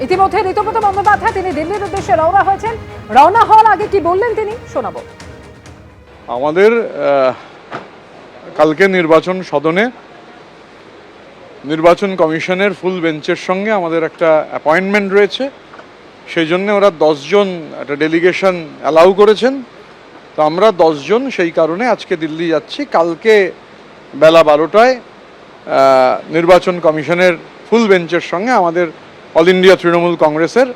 ইতিমধ্যে ঋতুব্রত বন্দ্যোপাধ্যায় তিনি দিল্লির উদ্দেশ্যে রওনা হয়েছেন। রওনা হওয়ার আগে কি বললেন তিনি শোনাবো। আমাদের কালকে নির্বাচন সদনে নির্বাচন কমিশনের ফুল বেঞ্চের সঙ্গে আমাদের একটা অ্যাপয়েন্টমেন্ট রয়েছে, সেই জন্য ওরা 10 জন একটা ডেলিগেশন অ্যালাউ করেছেন। তো আমরা 10 জন সেই কারণে আজকে দিল্লি যাচ্ছি। কালকে বেলা 12টায় নির্বাচন কমিশনের ফুল বেঞ্চের সঙ্গে আমাদের অল ইন্ডিয়া তৃণমূল কংগ্রেসের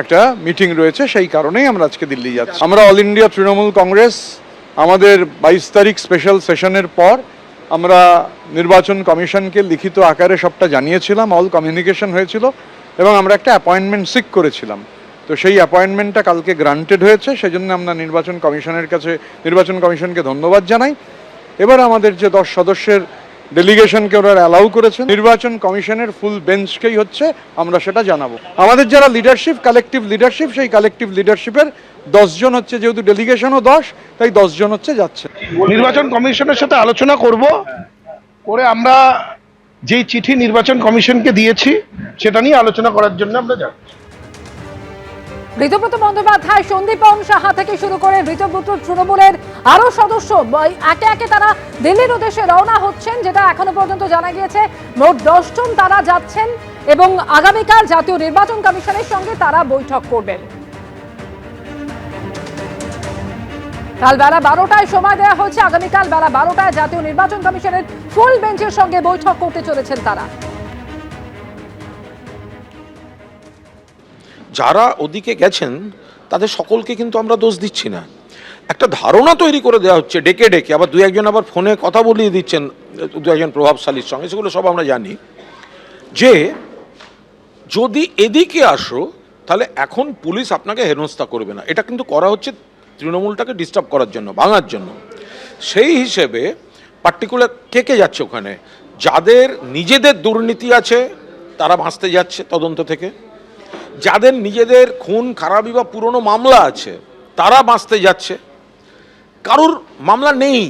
একটা মিটিং রয়েছে, সেই কারণেই আমরা আজকে দিল্লি যাচ্ছি। আমরা অল ইন্ডিয়া তৃণমূল কংগ্রেস আমাদের 22 তারিখ স্পেশাল সেশনের পর আমরা নির্বাচন কমিশনকে লিখিত আকারে সবটা জানিয়েছিলাম, অল কমিউনিকেশন হয়েছিল এবং আমরা একটা অ্যাপয়েন্টমেন্ট সিক করেছিলাম। তো সেই অ্যাপয়েন্টমেন্টটা কালকে গ্রান্টেড হয়েছে, সেই জন্য আমরা নির্বাচন কমিশনকে ধন্যবাদ জানাই। এবার আমাদের যে 10 সদস্যের ডেলিগেশনকে ওরা অ্যালাউ করেছেন, নির্বাচন কমিশনের ফুল বেঞ্চকেই হচ্ছে আমরা সেটা জানাবো। আমাদের যারা লিডারশিপ, কালেকটিভ লিডারশিপ, সেই কালেকটিভ লিডারশিপের 10 জন হচ্ছে, যেহেতু ডেলিগেশনও 10, তাই 10 জন হচ্ছে যাচ্ছে। নির্বাচন কমিশনের সাথে আলোচনা করে আমরা যেই চিঠি নির্বাচন কমিশনকে দিয়েছি সেটা নিয়ে আলোচনা করার জন্য আমরা যাচ্ছি। ঋতুব্রত বন্দ্যোপাধ্যায়, সন্দীপন সাহা থেকে শুরু করে ঋতুব্রত তৃণমূলের আরো সদস্য একে একে তারা দিল্লির উদ্দেশ্যে রওনা হচ্ছেন, যেটা এখনো পর্যন্ত জানা গিয়েছে মোট 10 জন তারা যাচ্ছেন এবং আগামীকাল জাতীয় নির্বাচন কমিশনের সঙ্গে তারা বৈঠক করবেন। কাল বেলা 12টায় সময় দেওয়া হয়েছে, আগামীকাল বেলা 12টায় জাতীয় নির্বাচন কমিশনের ফুল বেঞ্চের সঙ্গে বৈঠক করতে চলেছেন তারা। যারা ওদিকে গেছেন তাদের সকলকে কিন্তু আমরা দোষ দিচ্ছি না। একটা ধারণা তৈরি করে দেওয়া হচ্ছে ডেকে ডেকে, আবার দু একজন আবার ফোনে কথা বলিয়ে দিচ্ছেন দু একজন প্রভাবশালীর সঙ্গে, সেগুলো সব আমরা জানি, যে যদি এদিকে আসো তাহলে এখন পুলিশ আপনাকে হেনস্থা করবে না। এটা কিন্তু করা হচ্ছে তৃণমূলটাকে ডিস্টার্ব করার জন্য, ভাঙার জন্য। সেই হিসেবে পার্টিকুলার কে যাচ্ছে ওখানে, যাদের নিজেদের দুর্নীতি আছে তারা বাঁচতে যাচ্ছে তদন্ত থেকে, যাদের নিজেদের খুন খারাপি বা পুরনো মামলা আছে তারা বাঁচতে যাচ্ছে, কারোর মামলা নেই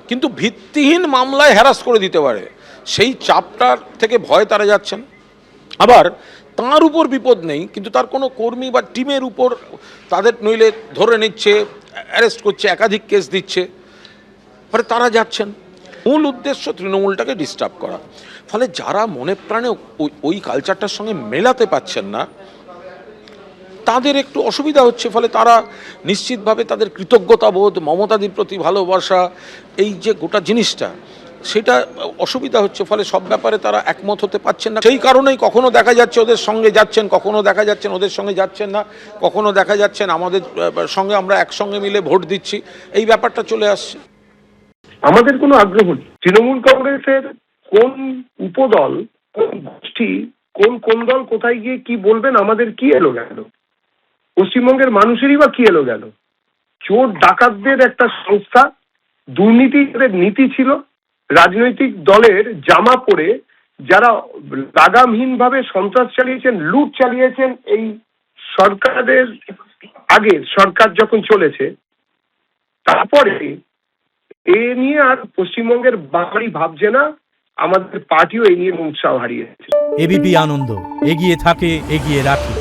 কিন্তু ভিত্তিহীন মামলায় হ্যারাস করে দিতে পারে সেই চাপটার থেকে ভয় তারা যাচ্ছেন। আবার তার উপর বিপদ নেই কিন্তু তার কোনো কর্মী বা টিমের উপর তাদের নইলে ধরে নিচ্ছে, অ্যারেস্ট করছে, একাধিক কেস দিচ্ছে, ফলে তারা যাচ্ছেন। মূল উদ্দেশ্য তৃণমূলটাকে ডিস্টার্ব করা। ফলে যারা মনে প্রাণে ওই কালচারটার সঙ্গে মেলাতে পারছেন না তাদের একটু অসুবিধা হচ্ছে। ফলে তারা নিশ্চিতভাবে তাদের কৃতজ্ঞতাবোধ, মমতাদির প্রতি ভালোবাসা, এই যে গোটা জিনিসটা, সেটা অসুবিধা হচ্ছে। ফলে সব ব্যাপারে তারা একমত হতে পারছেন না। সেই কারণেই কখনো দেখা যাচ্ছে ওদের সঙ্গে যাচ্ছেন, কখনো দেখা যাচ্ছেন ওদের সঙ্গে যাচ্ছেন না, কখনো দেখা যাচ্ছেন আমাদের সঙ্গে আমরা একসঙ্গে মিলে ভোট দিচ্ছি, এই ব্যাপারটা চলে আসছে। আমাদের কোনো আগ্রহ নেই। তৃণমূল কংগ্রেসের কোন উপদল, কোন গোষ্ঠী, কোন দল কোথায় গিয়ে কি বলবেন আমাদের কি এলো গেল? পশ্চিমবঙ্গের মানুষেরই বা কি এলো গেল? চোর ডাকাতদের একটা সংস্থা, দুর্নীতির নীতি ছিল, রাজনৈতিক দলের জামা পরে যারা লাগামহীনভাবে সন্ত্রাস চালিয়েছেন, লুট চালিয়েছেন, এই সরকারের আগে সরকার যখন চলেছে, তারপরে এ নিয়ে আর পশ্চিমবঙ্গের বাঙালি ভাবছে না। আমাদের পার্টিও এই নিয়ে উৎসাহ হারিয়েছে। এবিপি আনন্দ, এগিয়ে থাকে, এগিয়ে রাখে।